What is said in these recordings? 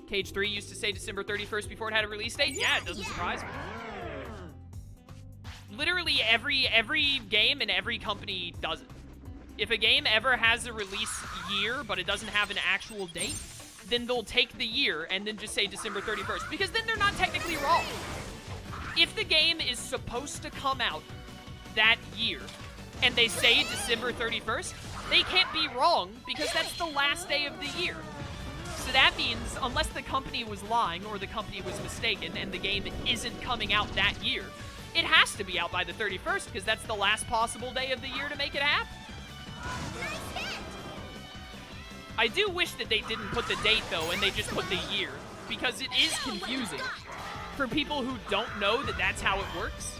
Cage 3 used to say December 31st before it had a release date. Yeah, it doesn't surprise me. Literally every game and every company does it. If a game ever has a release year, but it doesn't have an actual date, then they'll take the year and then just say December 31st, because then they're not technically wrong. If the game is supposed to come out that year, and they say December 31st, they can't be wrong, because that's the last day of the year. So that means, unless the company was lying or the company was mistaken and the game isn't coming out that year, it has to be out by the 31st, because that's the last possible day of the year to make it happen. I do wish that they didn't put the date, though, and they just put the year, because it is confusing. For people who don't know that that's how it works,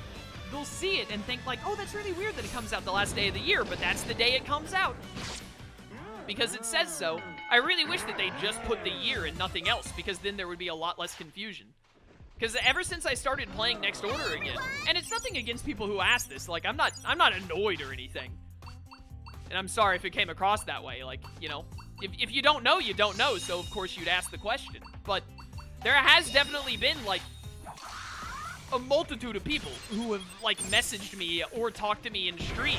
they'll see it and think like, oh, that's really weird that it comes out the last day of the year, but that's the day it comes out. Because it says so. I really wish that they just put the year and nothing else, because then there would be a lot less confusion. Because ever since I started playing Next Order again, and it's nothing against people who ask this, like, I'm not annoyed or anything. And I'm sorry if it came across that way, like, you know, if you don't know, you don't know, so of course you'd ask the question. But there has definitely been, like, a multitude of people who have, like, messaged me or talked to me in stream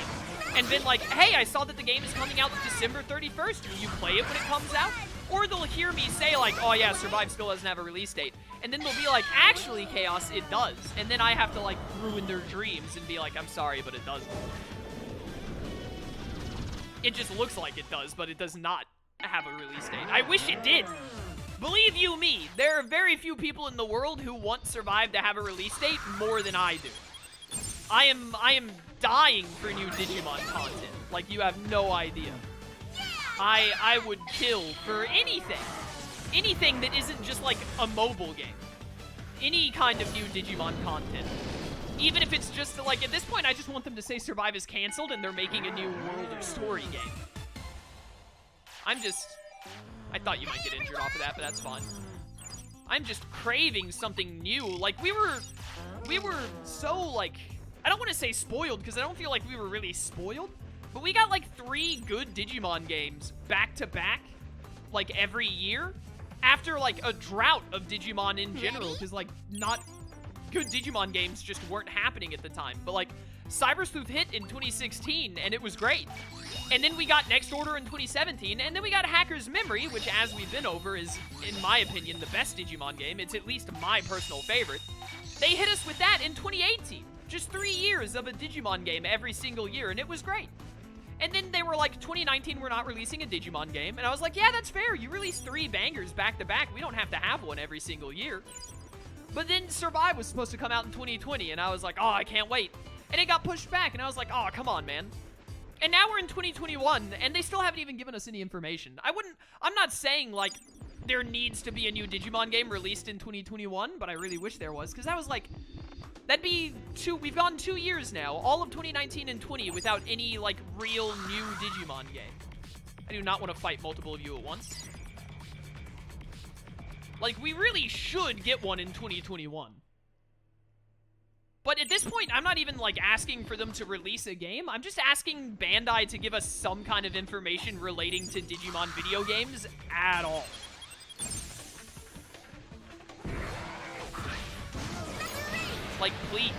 and been like, hey, I saw that the game is coming out December 31st. Will you play it when it comes out? Or they'll hear me say, like, oh, yeah, Survive still doesn't have a release date. And then they'll be like, actually, Chaos, it does. And then I have to, like, ruin their dreams and be like, I'm sorry, but it doesn't. It just looks like it does, but it does not have a release date. I wish it did. Believe you me, there are very few people in the world who want Survive to have a release date more than I do. I am dying for new Digimon content. Like, you have no idea. I would kill for anything. Anything that isn't just, like, a mobile game. Any kind of new Digimon content. Even if it's just, like, at this point, I just want them to say Survive is canceled and they're making a new world or story game. I thought you might get injured off of that, but that's fine. I'm just craving something new. Like, we were so, like, I don't want to say spoiled, because I don't feel like we were really spoiled, but we got, like, 3 good Digimon games back-to-back, like, every year, after, like, a drought of Digimon in general, because, like, not good Digimon games just weren't happening at the time. But, like, Cyber Sleuth hit in 2016, and it was great. And then we got Next Order in 2017, and then we got Hacker's Memory, which, as we've been over, is, in my opinion, the best Digimon game. It's at least my personal favorite. They hit us with that in 2018. Just 3 years of a Digimon game every single year, and it was great. And then they were like, 2019, we're not releasing a Digimon game. And I was like, yeah, that's fair. You release 3 bangers back-to-back. We don't have to have one every single year. But then Survive was supposed to come out in 2020, and I was like, oh, I can't wait. And it got pushed back, and I was like, oh, come on, man. And now we're in 2021, and they still haven't even given us any information. I'm not saying, like, there needs to be a new Digimon game released in 2021, but I really wish there was, because that was, like, that'd be we've gone 2 years now, all of 2019 and 20, without any, like, real new Digimon game. I do not want to fight multiple of you at once. Like, we really should get one in 2021. But at this point, I'm not even, like, asking for them to release a game. I'm just asking Bandai to give us some kind of information relating to Digimon video games at all. Like, please.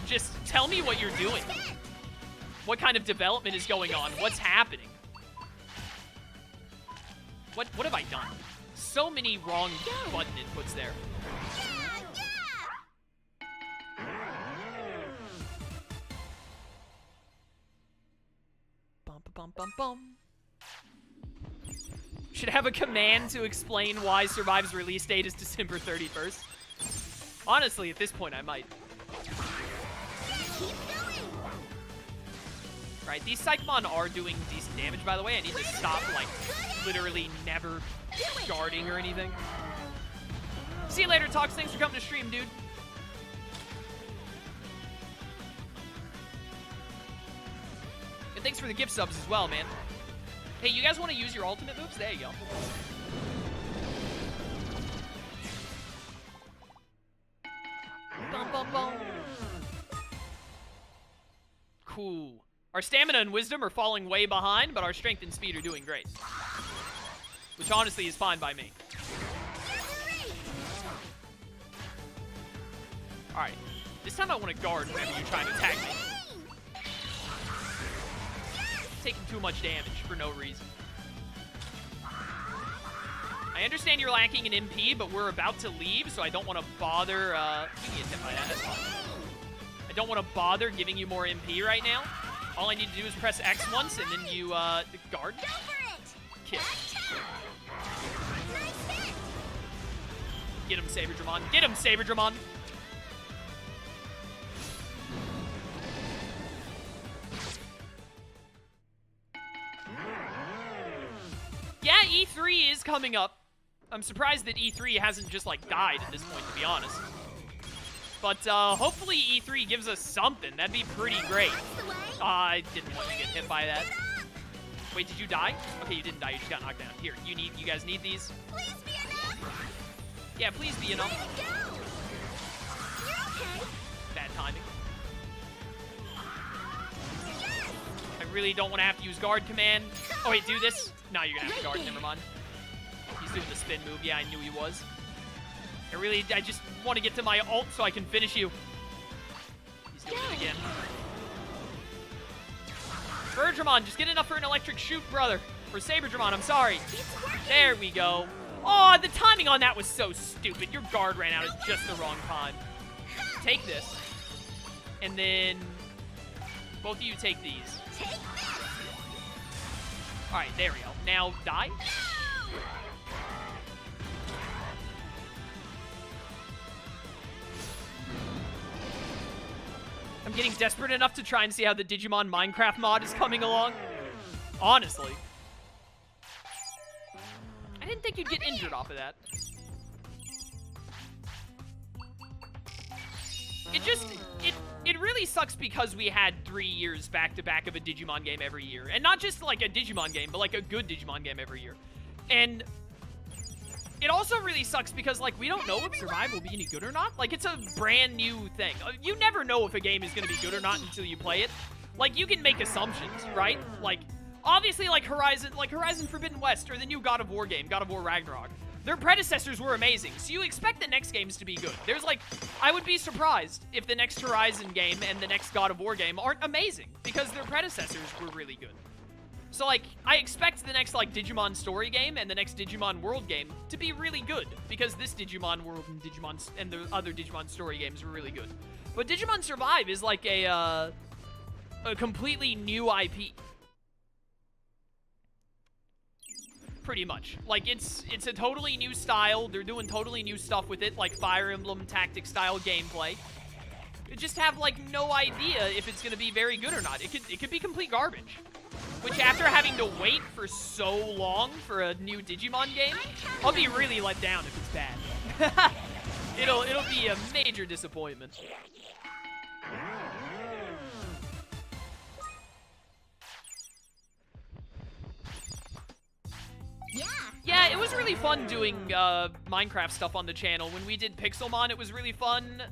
Just tell me what you're doing. What kind of development is going on? What's happening? What have I done? So many wrong button inputs there. Bum, bum, bum. Should have a command to explain why Survive's release date is December 31st. Honestly, at this point, I might. Right, these Psychmon are doing decent damage, by the way. I need to stop, like, literally never guarding or anything. See you later, Talks. Thanks for coming to stream, dude. And thanks for the gift subs as well, man. Hey, you guys want to use your ultimate moves? There you go. Bum, bum, bum. Cool. Our stamina and wisdom are falling way behind, but our strength and speed are doing great. Which honestly is fine by me. Alright. This time I want to guard whenever you try to attack me. Taking too much damage for no reason. I understand you're lacking in MP, but we're about to leave, so I don't want to bother, you get hit by that, that's fine. I don't want to bother giving you more MP right now. All I need to do is press X once, and then you, guard. Kill. Get him, Saberdramon. Get him, Saberdramon! Yeah, E3 is coming up. I'm surprised that E3 hasn't just, like, died at this point, to be honest. But, hopefully E3 gives us something. That'd be pretty great. I didn't want to get hit by that. Wait, did you die? Okay, you didn't die. You just got knocked down. Here, you guys need these? Please be enough. Yeah, please be enough. Bad timing. I really don't want to have to use guard command. Oh, wait, do this? No, you're gonna have to guard. Never mind. He's doing the spin move. Yeah, I knew he was. I just want to get to my ult so I can finish you. He's doing it again. Saberdramon, just get enough for an electric shoot, brother. For Saberdramon, I'm sorry. There we go. Oh, the timing on that was so stupid. Your guard ran out at just the wrong time. Take this. And then both of you take these. Alright, there we go. Now die. I'm getting desperate enough to try and see how the Digimon Minecraft mod is coming along. Honestly. I didn't think you'd get injured off of that. It really sucks because we had 3 years back-to-back of a Digimon game every year. And not just like a Digimon game, but like a good Digimon game every year. And it also really sucks because, like, we don't know if Survive will be any good or not. Like, it's a brand new thing. You never know if a game is going to be good or not until you play it. Like, you can make assumptions, right? Like, obviously, like Horizon Forbidden West or the new God of War game, God of War Ragnarok. Their predecessors were amazing, so you expect the next games to be good. There's, like, I would be surprised if the next Horizon game and the next God of War game aren't amazing because their predecessors were really good. So, like, I expect the next, like, Digimon story game and the next Digimon World game to be really good because this Digimon World and the other Digimon story games were really good. But Digimon Survive is like a completely new IP. Pretty much. Like, it's a totally new style. They're doing totally new stuff with it, like Fire Emblem tactic style gameplay. You just have, like, no idea if it's going to be very good or not. It could be complete garbage. Which, after having to wait for so long for a new Digimon game, I'll be really let down if it's bad. It'll be a major disappointment. Yeah, it was really fun doing Minecraft stuff on the channel. When we did Pixelmon, it was really fun,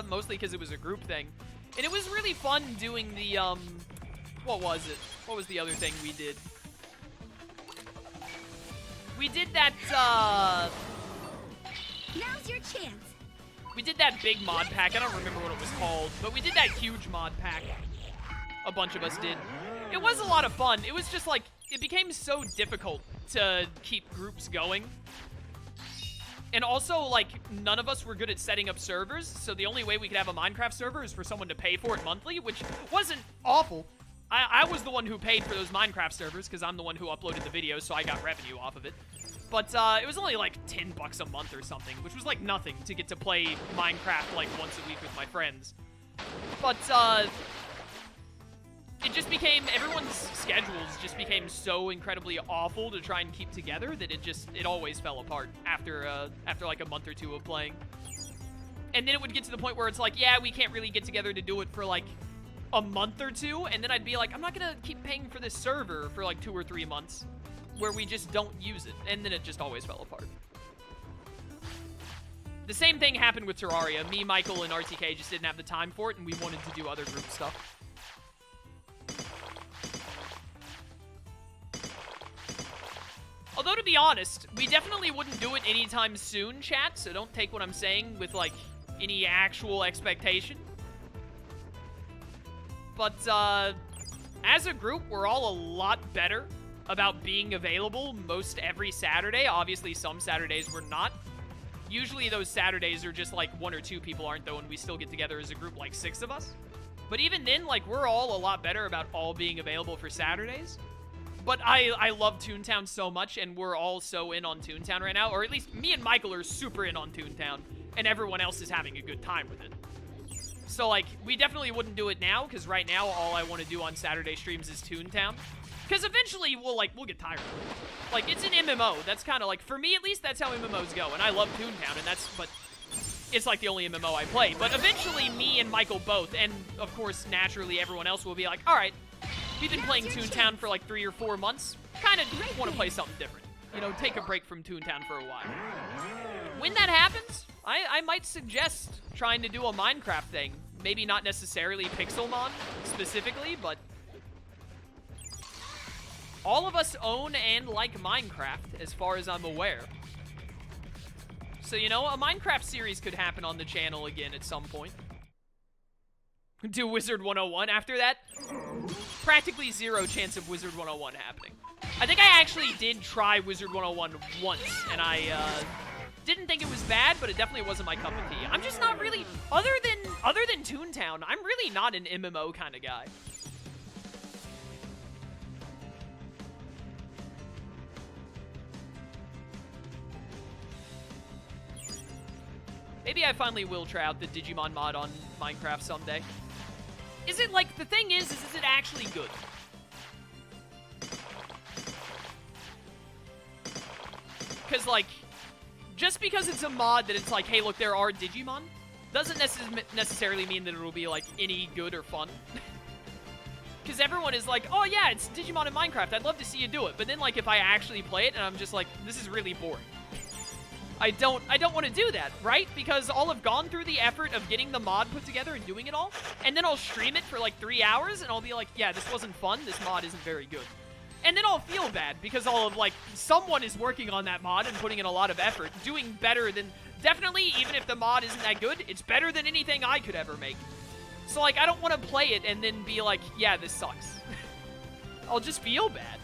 mostly because it was a group thing. And it was really fun doing the, what was it? What was the other thing we did? We did that, Now's your chance. We did that big mod pack. I don't remember what it was called, but we did that huge mod pack. A bunch of us did. It was a lot of fun. It was just like, it became so difficult to keep groups going. And also, like, none of us were good at setting up servers, so the only way we could have a Minecraft server is for someone to pay for it monthly, which wasn't awful. I was the one who paid for those Minecraft servers, because I'm the one who uploaded the videos, so I got revenue off of it. But it was only like 10 bucks a month or something, which was like nothing to get to play Minecraft like once a week with my friends. But it just became, everyone's schedules just became so incredibly awful to try and keep together that it always fell apart after like a month or two of playing. And then it would get to the point where it's like, yeah, we can't really get together to do it for like a month or two, and then I'd be like, I'm not gonna keep paying for this server for like 2 or 3 months where we just don't use it, and then it just always fell apart. The same thing happened with Terraria. Me, Michael, and RTK just didn't have the time for it, and we wanted to do other group stuff. Although, to be honest, we definitely wouldn't do it anytime soon, chat, so don't take what I'm saying with, like, any actual expectation. But, as a group, we're all a lot better about being available most every Saturday. Obviously, some Saturdays we're not. Usually those Saturdays are just like 1 or 2 people aren't, though, and we still get together as a group like 6 of us. But even then, like, we're all a lot better about all being available for Saturdays. But I love Toontown so much, and we're all so in on Toontown right now. Or at least me and Michael are super in on Toontown, and everyone else is having a good time with it. So, like, we definitely wouldn't do it now, because right now all I want to do on Saturday streams is Toontown. Because eventually we'll get tired of it. Like, it's an MMO. That's kind of like, for me at least, that's how MMOs go. And I love Toontown, and but it's like the only MMO I play. But eventually me and Michael both, and of course, naturally, everyone else will be like, all right, we've been playing Toontown for like 3 or 4 months. Kind of want to play something different. You know, take a break from Toontown for a while. When that happens, I might suggest trying to do a Minecraft thing. Maybe not necessarily Pixelmon specifically, but all of us own and like Minecraft, as far as I'm aware. So, you know, a Minecraft series could happen on the channel again at some point. Do Wizard 101 after that? Practically 0 chance of Wizard 101 happening. I think I actually did try Wizard 101 once, and I didn't think it was bad, but it definitely wasn't my cup of tea. I'm just not really, other than Toontown, I'm really not an MMO kind of guy. Maybe I finally will try out the Digimon mod on Minecraft someday. Is it, like, the thing is it actually good? Because, like, just because it's a mod that it's like, hey, look, there are Digimon, doesn't necessarily mean that it'll be, like, any good or fun. Because everyone is like, oh, yeah, it's Digimon in Minecraft. I'd love to see you do it. But then, like, if I actually play it, and I'm just like, this is really boring. I don't want to do that, right? Because I'll have gone through the effort of getting the mod put together and doing it all, and then I'll stream it for like 3 hours, and I'll be like, yeah, this wasn't fun, this mod isn't very good. And then I'll feel bad, because I'll have, like, someone is working on that mod and putting in a lot of effort, doing better than, definitely, even if the mod isn't that good, it's better than anything I could ever make. So, like, I don't want to play it and then be like, yeah, this sucks. I'll just feel bad.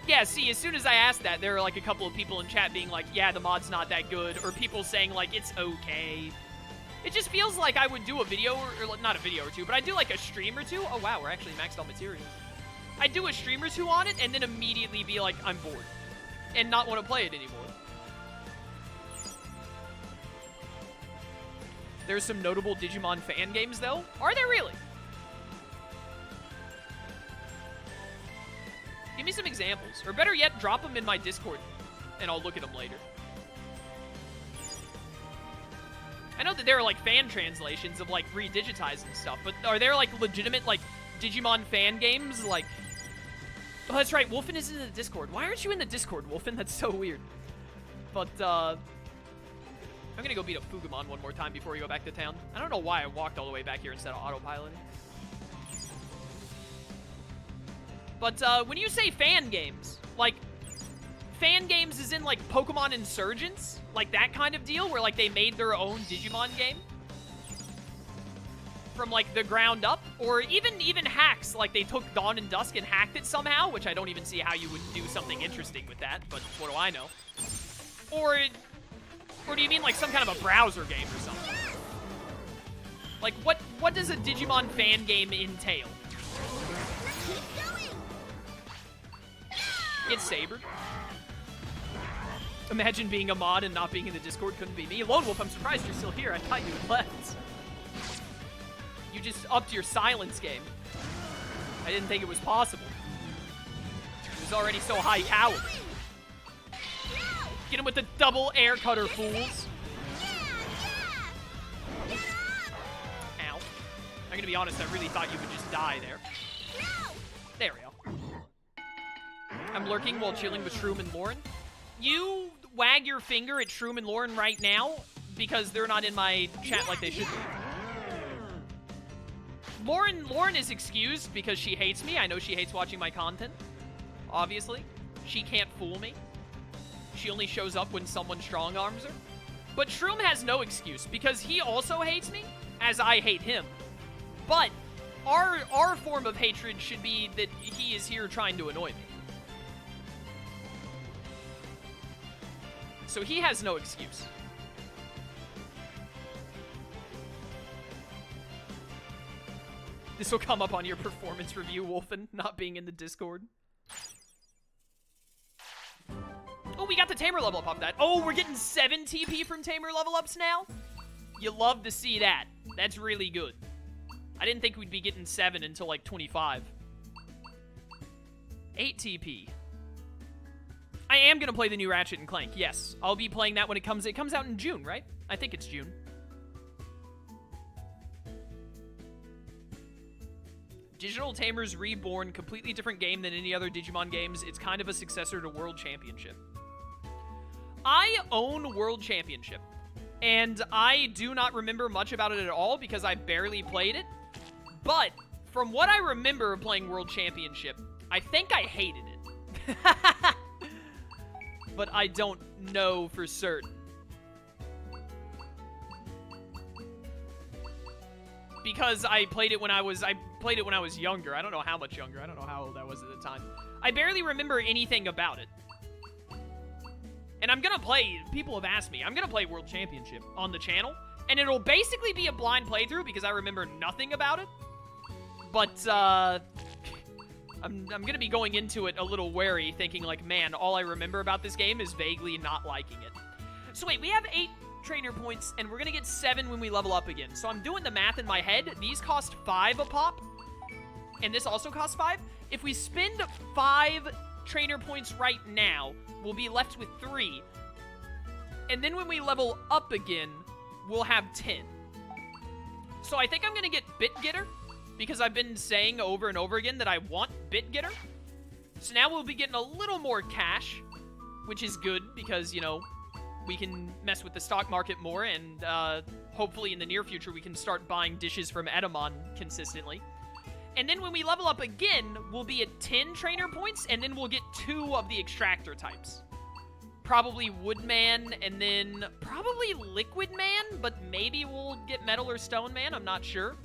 Yeah, see, as soon as I asked that, there were, like, a couple of people in chat being like, yeah, the mod's not that good, or people saying, like, it's okay. It just feels like I would do a video, or not a video or two, but I'd do, like, a stream or two. Oh, wow, we're actually maxed on materials. I'd do a stream or two on it, and then immediately be like, I'm bored, and not want to play it anymore. There's some notable Digimon fan games, though. Are there really? Give me some examples. Or better yet, drop them in my Discord, and I'll look at them later. I know that there are, like, fan translations of, like, redigitized and stuff, but are there, like, legitimate, like, Digimon fan games? Like, oh, that's right, Wolfen is in the Discord. Why aren't you in the Discord, Wolfen? That's so weird. But, I'm gonna go beat up Fugumon one more time before we go back to town. I don't know why I walked all the way back here instead of autopiloting. But, when you say fan games, like, fan games is in, like, Pokemon Insurgents? Like, that kind of deal, where, like, they made their own Digimon game? From, like, the ground up? Or even hacks, like, they took Dawn and Dusk and hacked it somehow, which I don't even see how you would do something interesting with that, but what do I know? Or do you mean, like, some kind of a browser game or something? Like, what does a Digimon fan game entail? Get sabered. Imagine being a mod and not being in the Discord. Couldn't be me. Lone Wolf, I'm surprised you're still here. I thought you had left. You just upped your silence game. I didn't think it was possible. It was already so high caliber. Get him with the double air cutter, fools. Ow. I'm gonna be honest, I really thought you would just die there. There we go. I'm lurking while chilling with Shroom and Lauren. You wag your finger at Shroom and Lauren right now because they're not in my chat like they should be. Lauren is excused because she hates me. I know she hates watching my content. Obviously. She can't fool me. She only shows up when someone strong arms her. But Shroom has no excuse because he also hates me, as I hate him. But our form of hatred should be that he is here trying to annoy me. So he has no excuse. This will come up on your performance review, Wolfen, not being in the Discord. Oh, we got the Tamer level up off that. Oh, we're getting 7 TP from Tamer level ups now? You love to see that. That's really good. I didn't think we'd be getting 7 until like 25. 8 TP. I am going to play the new Ratchet and Clank. Yes, I'll be playing that when it comes. It comes out in June, right? I think it's June. Digital Tamers Reborn, completely different game than any other Digimon games. It's kind of a successor to World Championship. I own World Championship, and I do not remember much about it at all because I barely played it. But from what I remember of playing World Championship, I think I hated it. But I don't know for certain. Because I played it when I was younger. I don't know how much younger. I don't know how old I was at the time. I barely remember anything about it. And I'm gonna play, people have asked me, I'm gonna play World Championship on the channel. And it'll basically be a blind playthrough because I remember nothing about it. But, I'm gonna be going into it a little wary, thinking like, man, all I remember about this game is vaguely not liking it. So wait, we have 8 trainer points, and we're gonna get 7 when we level up again. So I'm doing the math in my head. These cost 5 a pop, and this also costs 5. If we spend 5 trainer points right now, we'll be left with 3. And then when we level up again, we'll have 10. So I think I'm gonna get Bit Getter, because I've been saying over and over again that I want Bit Getter. So now we'll be getting a little more cash, which is good because, you know, we can mess with the stock market more, and hopefully in the near future we can start buying dishes from Edamon consistently. And then when we level up again, we'll be at 10 trainer points, and then we'll get 2 of the extractor types. Probably Woodman, and then probably Liquid Man, but maybe we'll get Metal or Stone Man, I'm not sure.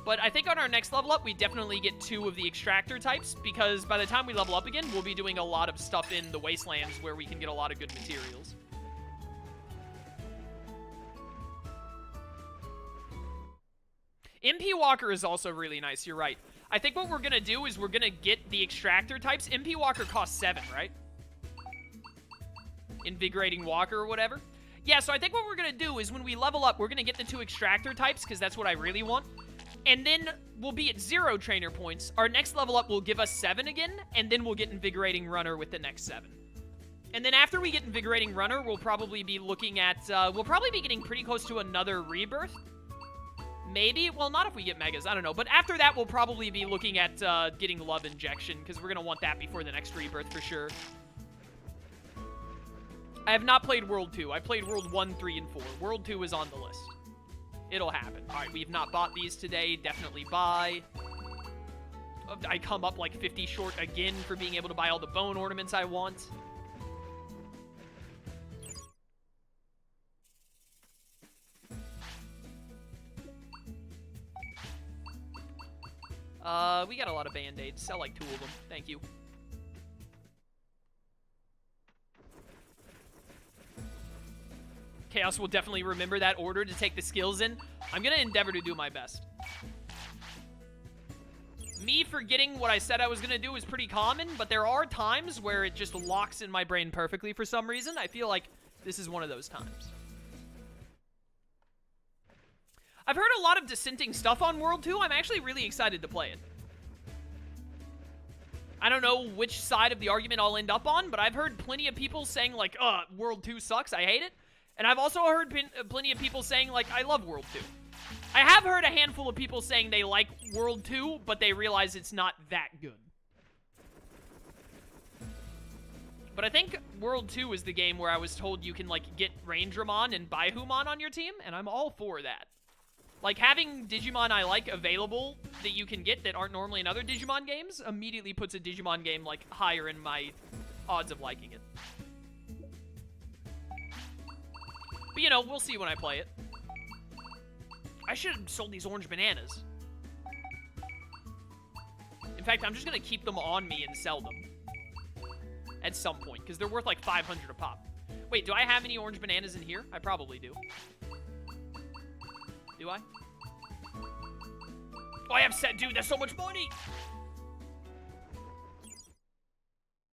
But I think on our next level up, we definitely get 2 of the extractor types, because by the time we level up again, we'll be doing a lot of stuff in the Wastelands where we can get a lot of good materials. MP Walker is also really nice, you're right. I think what we're going to do is we're going to get the extractor types. MP Walker costs 7, right? Invigorating Walker or whatever. Yeah, so I think what we're going to do is when we level up, we're going to get the 2 extractor types, because that's what I really want. And then we'll be at 0 trainer points. Our next level up will give us 7 again, and then we'll get Invigorating Runner with the next 7. And then after we get Invigorating Runner, we'll probably be looking at, we'll probably be getting pretty close to another Rebirth. Maybe, well, not if we get Megas, I don't know. But after that, we'll probably be looking at getting Love Injection, because we're going to want that before the next Rebirth for sure. I have not played World 2. I played World 1, 3, and 4. World 2 is on the list. It'll happen. All right, we've not bought these today. Definitely buy. I come up like 50 short again for being able to buy all the bone ornaments I want. We got a lot of Band-Aids. Sell like 2 of them. Thank you. Chaos will definitely remember that order to take the skills in. I'm going to endeavor to do my best. Me forgetting what I said I was going to do is pretty common, but there are times where it just locks in my brain perfectly for some reason. I feel like this is one of those times. I've heard a lot of dissenting stuff on World 2. I'm actually really excited to play it. I don't know which side of the argument I'll end up on, but I've heard plenty of people saying, like, World 2 sucks, I hate it. And I've also heard plenty of people saying, like, I love World 2. I have heard a handful of people saying they like World 2, but they realize it's not that good. But I think World 2 is the game where I was told you can, like, get Rangedramon and Baihumon on your team, and I'm all for that. Like, having Digimon I like available that you can get that aren't normally in other Digimon games immediately puts a Digimon game, like, higher in my odds of liking it. But, you know, we'll see when I play it. I should have sold these orange bananas. In fact, I'm just going to keep them on me and sell them. At some point, because they're worth like 500 a pop. Wait, do I have any orange bananas in here? I probably do. Do I? Oh, I have set, dude, that's so much money!